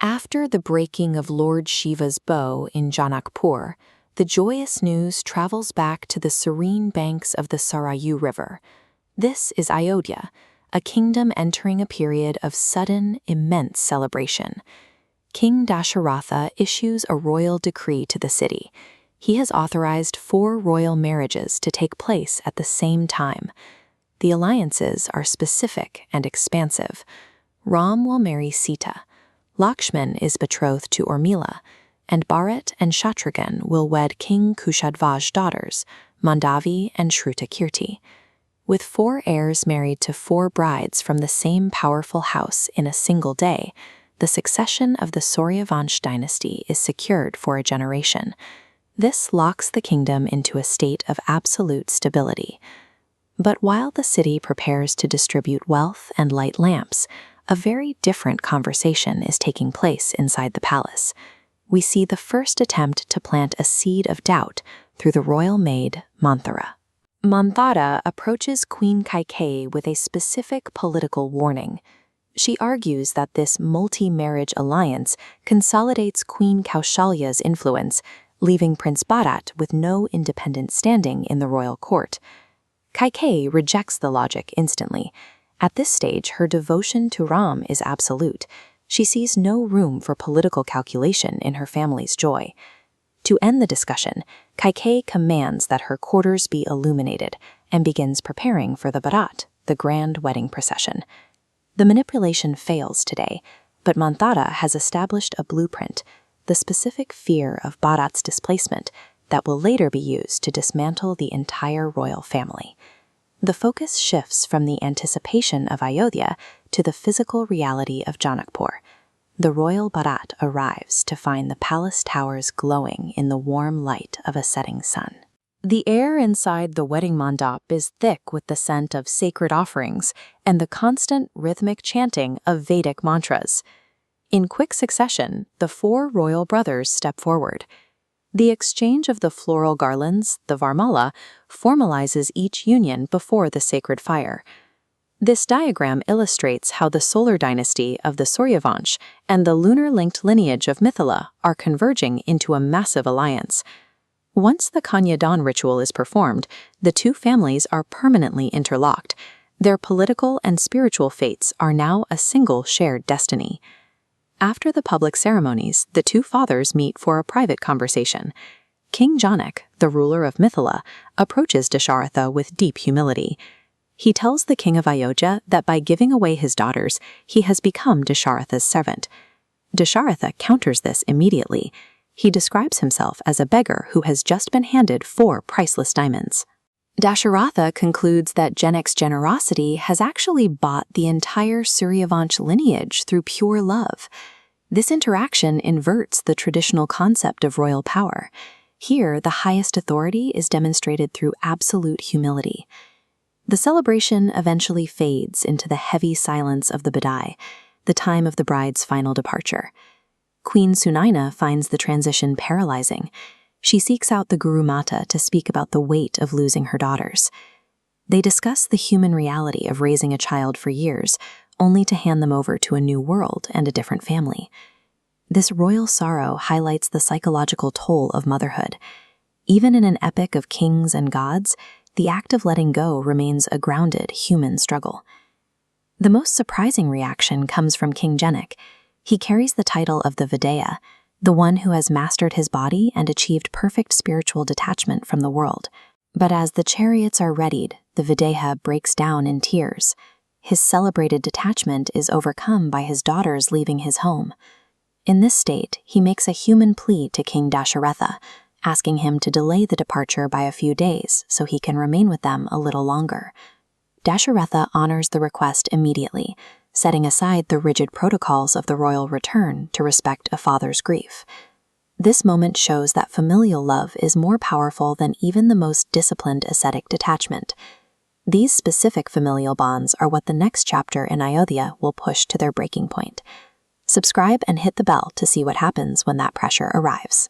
After the breaking of Lord Shiva's bow in Janakpur, the joyous news travels back to the serene banks of the Sarayu River. This is Ayodhya, a kingdom entering a period of sudden, immense celebration. King Dasharatha issues a royal decree to the city. He has authorized 4 royal marriages to take place at the same time. The alliances are specific and expansive. Ram will marry Sita. Lakshman is betrothed to Urmila, and Bharat and Shatrughan will wed King Kushadvaj's daughters, Mandavi and Shrutakirti. With 4 heirs married to 4 brides from the same powerful house in a single day, the succession of the Suryavansh dynasty is secured for a generation. This locks the kingdom into a state of absolute stability. But while the city prepares to distribute wealth and light lamps, a very different conversation is taking place inside the palace. We see the first attempt to plant a seed of doubt through the royal maid, Manthara. Manthara approaches Queen Kaikeyi with a specific political warning. She argues that this multi-marriage alliance consolidates Queen Kaushalya's influence, leaving Prince Bharat with no independent standing in the royal court. Kaikeyi rejects the logic instantly. At this stage, her devotion to Ram is absolute. She sees no room for political calculation in her family's joy. To end the discussion, Kaikeyi commands that her quarters be illuminated and begins preparing for the Baraat, the grand wedding procession. The manipulation fails today, but Manthara has established a blueprint, the specific fear of Bharat's displacement, that will later be used to dismantle the entire royal family. The focus shifts from the anticipation of Ayodhya to the physical reality of Janakpur. The royal Bharat arrives to find the palace towers glowing in the warm light of a setting sun. The air inside the wedding Mandap is thick with the scent of sacred offerings and the constant rhythmic chanting of Vedic mantras. In quick succession, the 4 royal brothers step forward. The exchange of the floral garlands, the Varmala, formalizes each union before the sacred fire. This diagram illustrates how the solar dynasty of the Suryavansh and the lunar-linked lineage of Mithila are converging into a massive alliance. Once the Kanyadan ritual is performed, the 2 families are permanently interlocked. Their political and spiritual fates are now a single shared destiny. After the public ceremonies, the 2 fathers meet for a private conversation. King Janak, the ruler of Mithila, approaches Dasharatha with deep humility. He tells the king of Ayodhya that by giving away his daughters, he has become Dasharatha's servant. Dasharatha counters this immediately. He describes himself as a beggar who has just been handed 4 priceless diamonds. Dasharatha concludes that Janak's generosity has actually bought the entire Suryavansh lineage through pure love. This interaction inverts the traditional concept of royal power. Here, the highest authority is demonstrated through absolute humility. The celebration eventually fades into the heavy silence of the Bidaai, the time of the bride's final departure. Queen Sunaina finds the transition paralyzing. She seeks out the Guru Mata to speak about the weight of losing her daughters. They discuss the human reality of raising a child for years, only to hand them over to a new world and a different family. This royal sorrow highlights the psychological toll of motherhood. Even in an epic of kings and gods, the act of letting go remains a grounded human struggle. The most surprising reaction comes from King Janak. He carries the title of the Vidaia, the one who has mastered his body and achieved perfect spiritual detachment from the world. But as the chariots are readied, the Vidaiha breaks down in tears. His celebrated detachment is overcome by his daughters leaving his home. In this state, he makes a human plea to King Dasharatha, asking him to delay the departure by a few days so he can remain with them a little longer. Dasharatha honors the request immediately, setting aside the rigid protocols of the royal return to respect a father's grief. This moment shows that familial love is more powerful than even the most disciplined ascetic detachment. These specific familial bonds are what the next chapter in Ayodhya will push to their breaking point. Subscribe and hit the bell to see what happens when that pressure arrives.